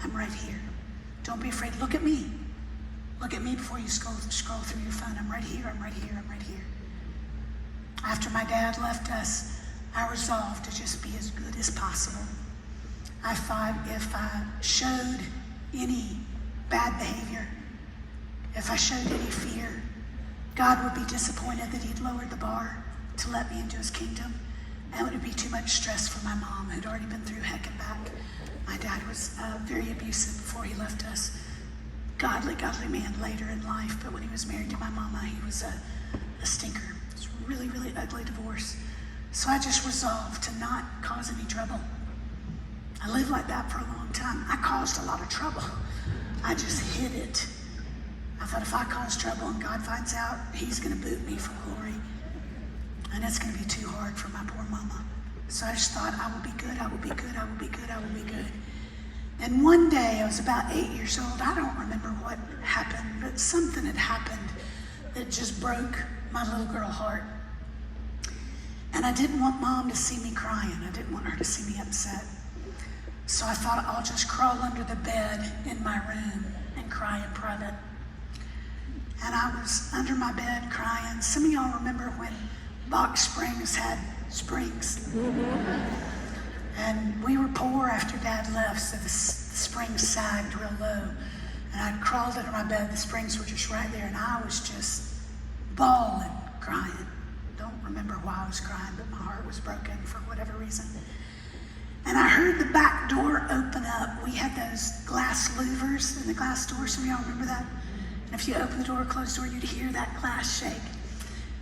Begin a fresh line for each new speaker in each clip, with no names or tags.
I'm right here. Don't be afraid. Look at me. Look at me before you scroll through your phone. I'm right here, I'm right here, I'm right here. After my dad left us, I resolved to just be as good as possible. I thought if I showed any bad behavior, if I showed any fear, God would be disappointed that he'd lowered the bar to let me into his kingdom. And it would be too much stress for my mom, who'd already been through heck and back. My dad was very abusive before he left us. Godly man later in life, but when he was married to my mama, he was a stinker. It was a really, really ugly divorce. So I just resolved to not cause any trouble. I lived like that for a long time. I caused a lot of trouble. I just hid it. I thought if I cause trouble and God finds out, he's gonna boot me from glory. And it's gonna be too hard for my poor mama. So I just thought, I will be good, I will be good, I will be good, I will be good. And one day, I was about 8 years old. I don't remember what happened, but something had happened that just broke my little girl heart. And I didn't want Mom to see me crying. I didn't want her to see me upset. So I thought I'll just crawl under the bed in my room and cry in private. And I was under my bed crying. Some of y'all remember when Box Springs had springs. And we were poor after Dad left, so the springs sagged real low. And I crawled under my bed, the springs were just right there, and I was just bawling, crying. Don't remember why I was crying, but my heart was broken for whatever reason. And I heard the back door open up. We had those glass louvers in the glass door. Some of y'all remember that? And if you open the door, close the door, you'd hear that glass shake.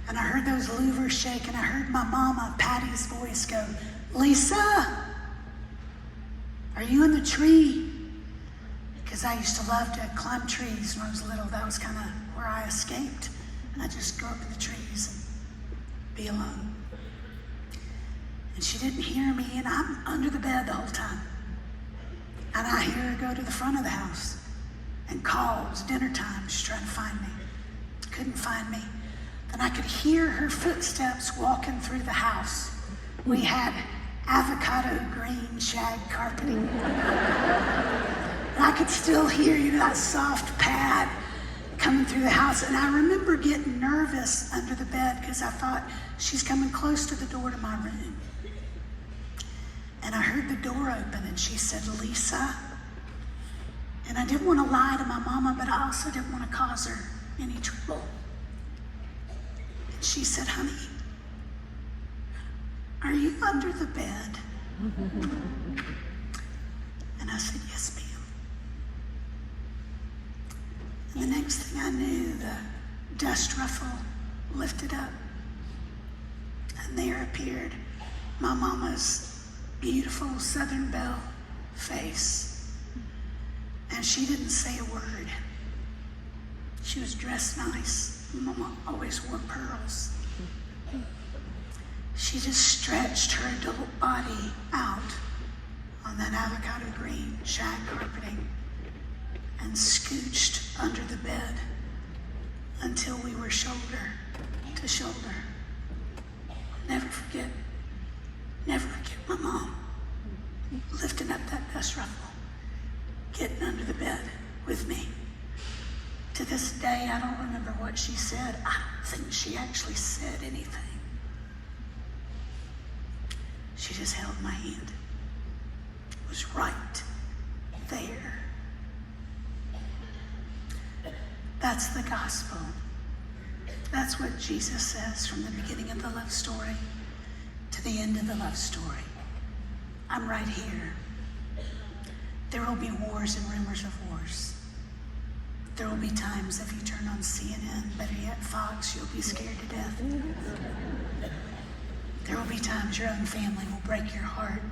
And I heard those louvers shake, and I heard my mama, Patty's voice go, "Lisa, are you in the tree?" Because I used to love to climb trees when I was little. That was kind of where I escaped. And I'd just go up in the trees and be alone. And she didn't hear me, and I'm under the bed the whole time. And I hear her go to the front of the house and call. It was dinner time. She's trying to find me. Couldn't find me. Then I could hear her footsteps walking through the house. We had avocado green shag carpeting. And I could still hear, that soft pad coming through the house. And I remember getting nervous under the bed because I thought she's coming close to the door to my room. And I heard the door open and she said, "Lisa." And I didn't want to lie to my mama, but I also didn't want to cause her any trouble. And she said, "Honey, are you under the bed?" And I said, "Yes, ma'am." And the next thing I knew, the dust ruffle lifted up. And there appeared my mama's beautiful Southern Belle face. And she didn't say a word. She was dressed nice. Mama always wore pearls. She just stretched her adult body out on that avocado green shag carpeting and scooched under the bed until we were shoulder to shoulder. Never forget my mom lifting up that dust ruffle, getting under the bed with me. To this day, I don't remember what she said. I don't think she actually said anything. She just held my hand. It was right there. That's the gospel. That's what Jesus says from the beginning of the love story to the end of the love story. I'm right here. There will be wars and rumors of wars. There will be times if you turn on CNN, better yet Fox, you'll be scared to death. There will be times your own family will break your heart.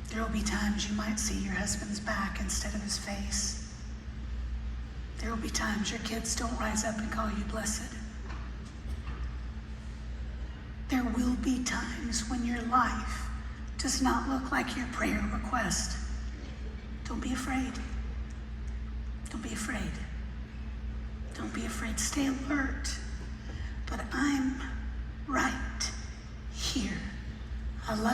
There will be times you might see your husband's back instead of his face. There will be times your kids don't rise up and call you blessed. There will be times when your life does not look like your prayer request. Don't be afraid. Don't be afraid. Don't be afraid. Stay alert. But I'm right here. I love